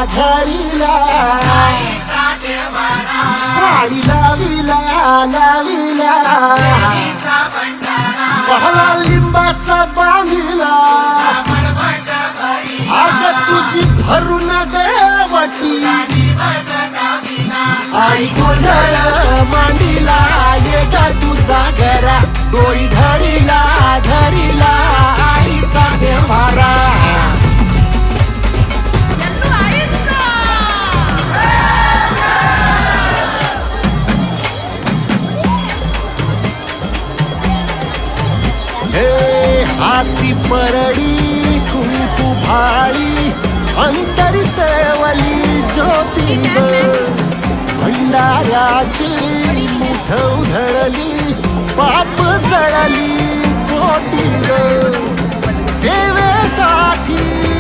धरिला वाळी लाविला लाविला पहला लिंबाचा बांधिला आग तुझी भरून देवटी आई गोंधळ मांडीला ये ग तुझा घरा डोई धरिला धरिला आईचा व्यवहारा हाती परडी कुंकू भाळी अंतरी तेवली ज्योती भंडाऱ्याची मुठ उधळली पाप जळली कोटी सेवेसाठी